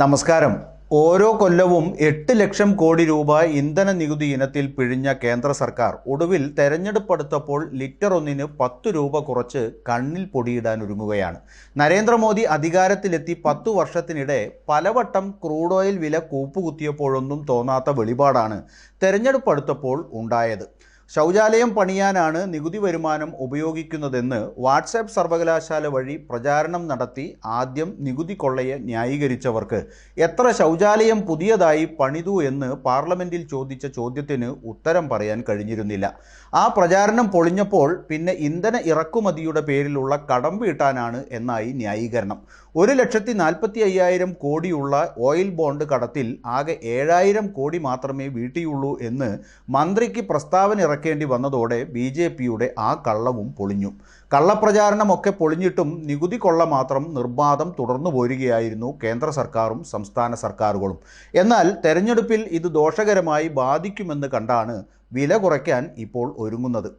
നമസ്കാരം. ഓരോ കൊല്ലവും 8 ലക്ഷം കോടി രൂപ ഇന്ധന നികുതി ഇനത്തിൽ പിഴിഞ്ഞ കേന്ദ്ര സർക്കാർ ഒടുവിൽ തെരഞ്ഞെടുപ്പ് അടുത്തപ്പോൾ ലിറ്റർ ഒന്നിന് 10 രൂപ കുറച്ച് കണ്ണിൽ പൊടിയിടാൻ ഒരുങ്ങുകയാണ്. നരേന്ദ്രമോദി അധികാരത്തിലെത്തി 10 വർഷത്തിനിടെ പലവട്ടം ക്രൂഡ് ഓയിൽ വില കൂപ്പുകുത്തിയപ്പോഴൊന്നും തോന്നാത്ത വെളിപാടാണ് തെരഞ്ഞെടുപ്പ് അടുത്തപ്പോൾ ഉണ്ടായത്. ശൗചാലയം പണിയാനാണ് നികുതി വരുമാനം ഉപയോഗിക്കുന്നതെന്ന് വാട്സാപ്പ് സർവകലാശാല വഴി പ്രചാരണം നടത്തി ആദ്യം നികുതി കൊള്ളയെ ന്യായീകരിച്ചവർക്ക് എത്ര ശൗചാലയം പുതിയതായി പണിതു എന്ന് പാർലമെന്റിൽ ചോദിച്ച ചോദ്യത്തിന് ഉത്തരം പറയാൻ കഴിഞ്ഞിരുന്നില്ല. ആ പ്രചാരണം പൊളിഞ്ഞപ്പോൾ പിന്നെ ഇന്ധന ഇറക്കുമതിയുടെ പേരിലുള്ള കടം വീട്ടാനാണ് എന്നായി ന്യായീകരണം. 1,45,000 കോടിയുള്ള ഓയിൽ ബോണ്ട് കടത്തിൽ ആകെ 7,000 കോടി മാത്രമേ വീട്ടിയുള്ളൂ എന്ന് മന്ത്രിക്ക് പ്രസ്താവന ഇറക്കേണ്ടി വന്നതോടെ BJPയുടെ ആ കള്ളവും പൊളിഞ്ഞു. കള്ളപ്രചാരണമൊക്കെ പൊളിഞ്ഞിട്ടും നികുതി കൊള്ള മാത്രം നിർബാധം തുടർന്നു പോരുകയായിരുന്നു കേന്ദ്ര സർക്കാരും സംസ്ഥാന സർക്കാരുകളും. എന്നാൽ തെരഞ്ഞെടുപ്പിൽ ഇത് ദോഷകരമായി ബാധിക്കുമെന്ന് കണ്ടാണ് വില കുറയ്ക്കാൻ ഇപ്പോൾ ഒരുങ്ങുന്നത്.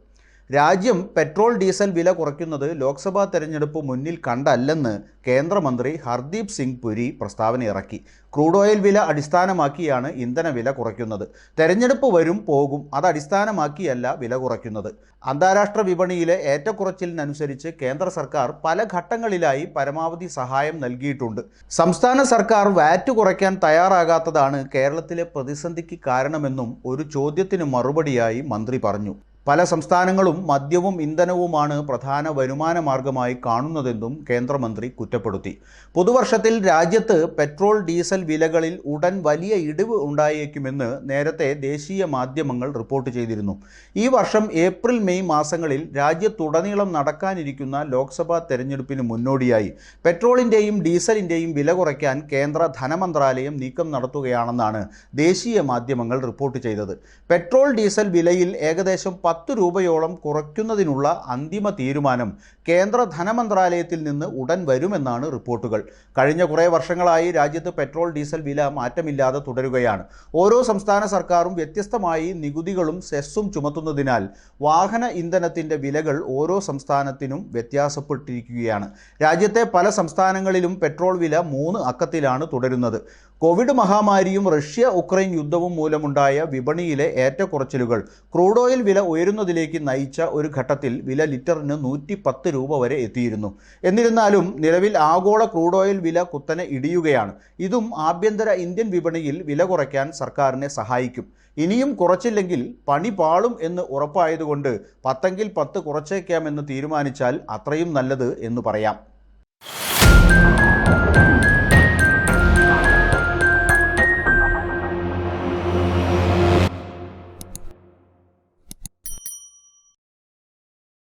രാജ്യം പെട്രോൾ ഡീസൽ വില കുറയ്ക്കുന്നത് ലോക്സഭാ തെരഞ്ഞെടുപ്പ് മുന്നിൽ കണ്ടല്ലെന്ന് കേന്ദ്രമന്ത്രി ഹർദീപ് സിംഗ് പുരി പ്രസ്താവന ഇറക്കി. ക്രൂഡ് ഓയിൽ വില അടിസ്ഥാനമാക്കിയാണ് ഇന്ധന വില കുറയ്ക്കുന്നത്. തെരഞ്ഞെടുപ്പ് വരും പോകും, അത് അടിസ്ഥാനമാക്കിയല്ല വില കുറയ്ക്കുന്നത്. അന്താരാഷ്ട്ര വിപണിയിലെ ഏറ്റക്കുറച്ചിലിനനുസരിച്ച് കേന്ദ്ര സർക്കാർ പല ഘട്ടങ്ങളിലായി പരമാവധി സഹായം നൽകിയിട്ടുണ്ട്. സംസ്ഥാന സർക്കാർ വാറ്റ് കുറയ്ക്കാൻ തയ്യാറാകാത്തതാണ് കേരളത്തിലെ പ്രതിസന്ധിക്ക് കാരണമെന്നും ഒരു ചോദ്യത്തിന് മറുപടിയായി മന്ത്രി പറഞ്ഞു. പല സംസ്ഥാനങ്ങളും മദ്യവും ഇന്ധനവുമാണ് പ്രധാന വരുമാന മാർഗമായി കാണുന്നതെന്നും കേന്ദ്രമന്ത്രി കുറ്റപ്പെടുത്തി. പുതുവർഷത്തിൽ രാജ്യത്ത് പെട്രോൾ ഡീസൽ വിലകളിൽ ഉടൻ വലിയ ഇടിവ് ഉണ്ടായേക്കുമെന്ന് നേരത്തെ ദേശീയ മാധ്യമങ്ങൾ റിപ്പോർട്ട് ചെയ്തിരുന്നു. ഈ വർഷം ഏപ്രിൽ മെയ് മാസങ്ങളിൽ രാജ്യത്തുടനീളം നടക്കാനിരിക്കുന്ന ലോക്സഭാ തെരഞ്ഞെടുപ്പിന് മുന്നോടിയായി പെട്രോളിൻ്റെയും ഡീസലിൻ്റെയും വില കുറയ്ക്കാൻ കേന്ദ്ര ധനമന്ത്രാലയം നീക്കം നടത്തുകയാണെന്നാണ് ദേശീയ മാധ്യമങ്ങൾ റിപ്പോർട്ട് ചെയ്തത്. പെട്രോൾ ഡീസൽ വിലയിൽ ഏകദേശം 10 രൂപയോളം കുറയ്ക്കുന്നതിനുള്ള അന്തിമ തീരുമാനം കേന്ദ്ര ധനമന്ത്രാലയത്തിൽ നിന്ന് ഉടൻ വരുമെന്നാണ് റിപ്പോർട്ടുകൾ. കഴിഞ്ഞ കുറേ വർഷങ്ങളായി രാജ്യത്ത് പെട്രോൾ ഡീസൽ വില മാറ്റമില്ലാതെ തുടരുകയാണ്. ഓരോ സംസ്ഥാന സർക്കാരും വ്യത്യസ്തമായി നികുതികളും സെസ്സും ചുമത്തുന്നതിനാൽ വാഹന ഇന്ധനത്തിൻ്റെ വിലകൾ ഓരോ സംസ്ഥാനത്തിനും വ്യത്യാസപ്പെട്ടിരിക്കുകയാണ്. രാജ്യത്തെ പല സംസ്ഥാനങ്ങളിലും പെട്രോൾ വില 3 അക്കത്തിലാണ് തുടരുന്നത്. കോവിഡ് മഹാമാരിയും റഷ്യ ഉക്രൈൻ യുദ്ധവും മൂലമുണ്ടായ വിപണിയിലെ ഏറ്റക്കുറച്ചിലുകൾ ക്രൂഡ് ഓയിൽ വില ഉയരുന്നതിലേക്ക് നയിച്ച ഒരു ഘട്ടത്തിൽ വില ലിറ്ററിന് 110 രൂപ വരെ എത്തിയിരുന്നു. എന്നിരുന്നാലും നിലവിൽ ആഗോള ക്രൂഡ് ഓയിൽ വില കുത്തനെ ഇടിയുകയാണ്. ഇതും ആഭ്യന്തര ഇന്ത്യൻ വിപണിയിൽ വില കുറയ്ക്കാൻ സർക്കാരിനെ സഹായിക്കും. ഇനിയും കുറച്ചില്ലെങ്കിൽ പണി പാളും എന്ന് ഉറപ്പായതുകൊണ്ട് 10-എങ്കിൽ 10 കുറച്ചേക്കാമെന്ന് തീരുമാനിച്ചാൽ അത്രയും നല്ലത് എന്ന് പറയാം.